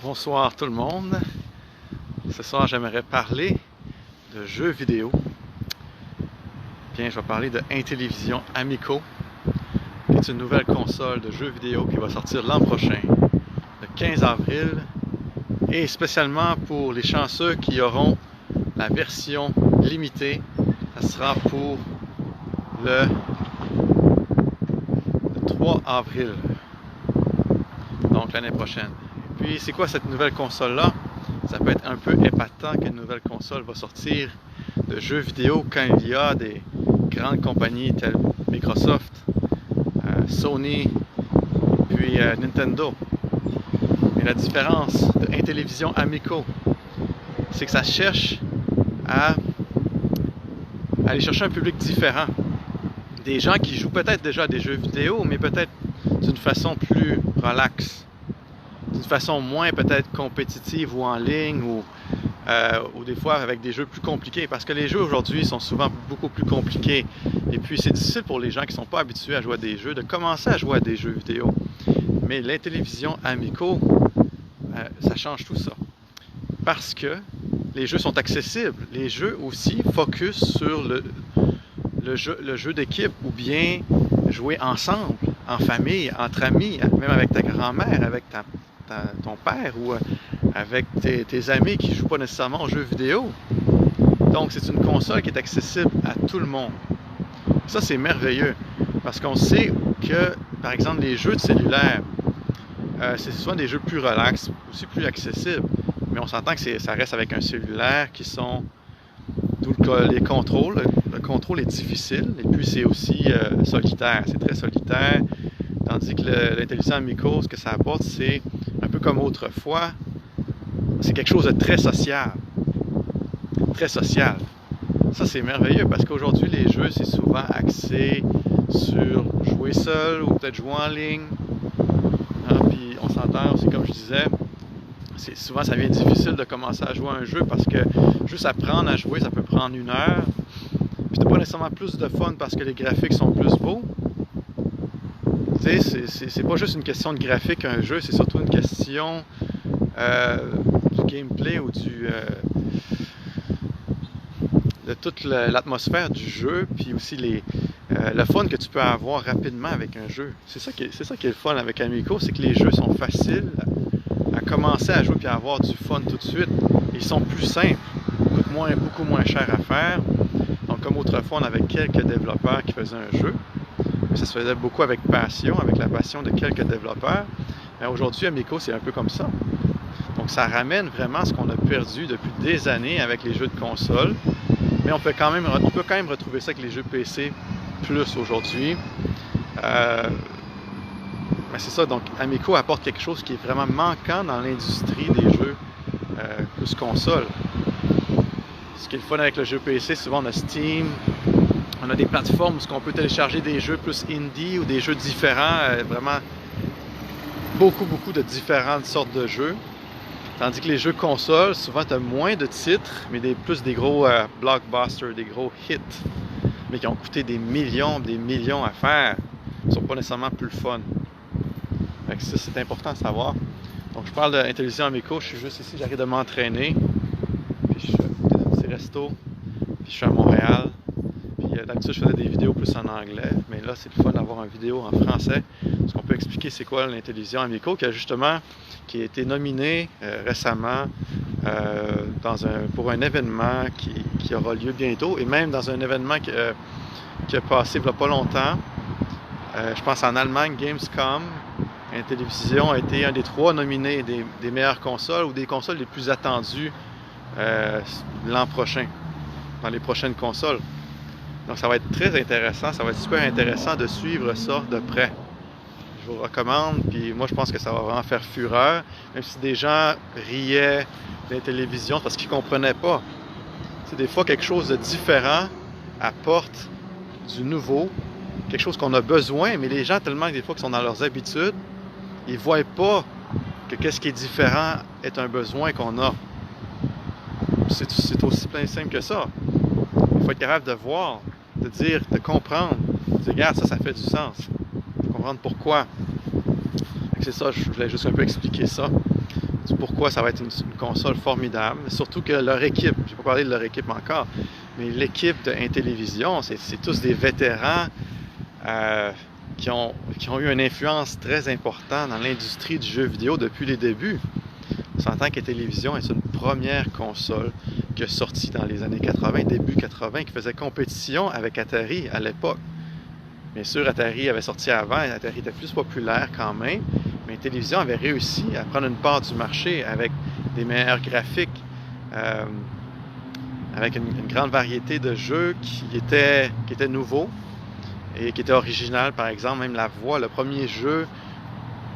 Bonsoir tout le monde. Ce soir, j'aimerais parler de jeux vidéo. Bien, je vais parler de Intellivision Amico, qui est une nouvelle console de jeux vidéo qui va sortir l'an prochain, le 15 avril, et spécialement pour les chanceux qui auront la version limitée. Ça sera pour le 3 avril, donc l'année prochaine. Puis c'est quoi cette nouvelle console-là? Ça peut être un peu épatant qu'une nouvelle console va sortir de jeux vidéo quand il y a des grandes compagnies telles Microsoft, Sony, puis Nintendo. Mais la différence de Intellivision Amico, c'est que ça cherche à aller chercher un public différent. Des gens qui jouent peut-être déjà à des jeux vidéo, mais peut-être d'une façon plus relaxe. D'une façon moins peut-être compétitive ou en ligne ou des fois avec des jeux plus compliqués parce que les jeux aujourd'hui sont souvent beaucoup plus compliqués et puis c'est difficile pour les gens qui ne sont pas habitués à jouer à des jeux de commencer à jouer à des jeux vidéo. Mais l'Intellivision Amico, ça change tout ça parce que les jeux sont accessibles. Les jeux aussi focus sur le jeu d'équipe ou bien jouer ensemble, en famille, entre amis, même avec ta grand-mère, avec ton père ou avec tes amis qui ne jouent pas nécessairement aux jeux vidéo. Donc c'est une console qui est accessible à tout le monde. Ça c'est merveilleux parce qu'on sait que par exemple les jeux de cellulaire, c'est souvent des jeux plus relax, aussi plus accessibles. Mais on s'entend que ça reste avec un cellulaire qui sont d'où les contrôles. Le contrôle est difficile et puis c'est aussi solitaire. C'est très solitaire. Tandis que l'intelligence Amico, ce que ça apporte, c'est un peu comme autrefois, c'est quelque chose de très social. Très social. Ça, c'est merveilleux parce qu'aujourd'hui, les jeux, c'est souvent axé sur jouer seul ou peut-être jouer en ligne. Hein, puis on s'entend aussi, comme je disais, souvent ça devient difficile de commencer à jouer à un jeu parce que juste apprendre à jouer, ça peut prendre 1 heure. Puis t'as pas nécessairement plus de fun parce que les graphiques sont plus beaux. Tu sais, c'est pas juste une question de graphique un jeu, c'est surtout une question du gameplay ou de toute l'atmosphère du jeu, puis aussi le fun que tu peux avoir rapidement avec un jeu. C'est ça qui est le fun avec Amico, c'est que les jeux sont faciles à commencer à jouer puis à avoir du fun tout de suite. Ils sont plus simples, coûtent beaucoup moins cher à faire. Donc comme autrefois, on avait quelques développeurs qui faisaient un jeu. Ça se faisait beaucoup avec passion, avec la passion de quelques développeurs. Mais aujourd'hui, Amico, c'est un peu comme ça. Donc ça ramène vraiment ce qu'on a perdu depuis des années avec les jeux de console. Mais on peut quand même retrouver ça avec les jeux PC plus aujourd'hui. Mais c'est ça, donc Amico apporte quelque chose qui est vraiment manquant dans l'industrie des jeux plus console. Ce qui est le fun avec le jeu PC, souvent on a Steam, on a des plateformes où on peut télécharger des jeux plus indie ou des jeux différents, vraiment beaucoup de différentes sortes de jeux. Tandis que les jeux consoles, souvent tu as moins de titres, mais plus des gros blockbusters, des gros hits, mais qui ont coûté des millions à faire. Ils ne sont pas nécessairement plus fun. Donc ça, c'est important à savoir. Donc je parle d'Intellivision Amico, je suis juste ici, j'arrive de m'entraîner. Puis je suis à un petit resto, puis je suis à Montréal. D'habitude, je faisais des vidéos plus en anglais, mais là, c'est le fun d'avoir une vidéo en français, parce qu'on peut expliquer c'est quoi l'Intellivision Amico, qui a été nominé récemment pour un événement qui aura lieu bientôt, et même dans un événement qui a passé il n'y a pas longtemps. Je pense en Allemagne, Gamescom, Intellivision a été un des 3 nominés des meilleures consoles ou des consoles les plus attendues l'an prochain, dans les prochaines consoles. Donc ça va être très intéressant, ça va être super intéressant de suivre ça de près. Je vous recommande, puis moi je pense que ça va vraiment faire fureur, même si des gens riaient de la télévision parce qu'ils ne comprenaient pas. C'est des fois quelque chose de différent apporte du nouveau, quelque chose qu'on a besoin, mais les gens tellement des fois qui sont dans leurs habitudes, ils ne voient pas que qu'est-ce qui est différent est un besoin qu'on a. C'est aussi plein simple que ça. Il faut être capable de voir, de dire, de comprendre. De dire, regarde, ça fait du sens. Il faut comprendre pourquoi. C'est ça, je voulais juste un peu expliquer ça. du pourquoi ça va être une console formidable. Surtout que leur équipe, je n'ai pas parlé de leur équipe encore, mais l'équipe de Intellivision, c'est tous des vétérans qui ont eu une influence très importante dans l'industrie du jeu vidéo depuis les débuts. On s'entend qu'Intellivision est une première console qui est sortie dans les années 80, début 80, qui faisait compétition avec Atari à l'époque. Bien sûr, Atari avait sorti avant, et Atari était plus populaire quand même, mais Intellivision avait réussi à prendre une part du marché avec des meilleurs graphiques, avec une grande variété de jeux qui étaient nouveaux et qui étaient originaux. Par exemple, même la voix, le premier jeu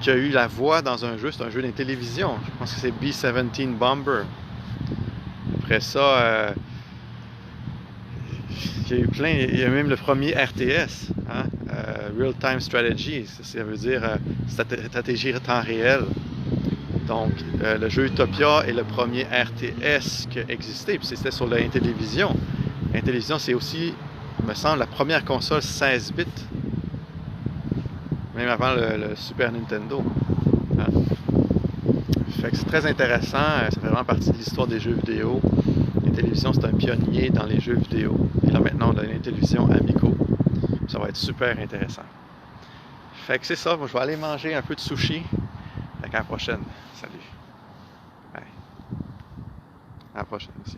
qui a eu la voix dans un jeu, c'est un jeu d'Intellivision. Je pense que c'est B-17 Bomber. Après ça, il y a même le premier RTS, hein? Real Time Strategy, ça veut dire stratégie en temps réel. Donc, le jeu Utopia est le premier RTS qui a existé, puis c'était sur l'Intellivision. Intellivision, c'est aussi, il me semble, la première console 16 bits, même avant le Super Nintendo. Hein? Fait que c'est très intéressant, ça fait vraiment partie de l'histoire des jeux vidéo. Intellivision, c'est un pionnier dans les jeux vidéo. Et là, maintenant, on a l'Intellivision Amico. Ça va être super intéressant. Fait que c'est ça, moi je vais aller manger un peu de sushi. Fait qu'à la prochaine. Salut. Bye. À la prochaine aussi.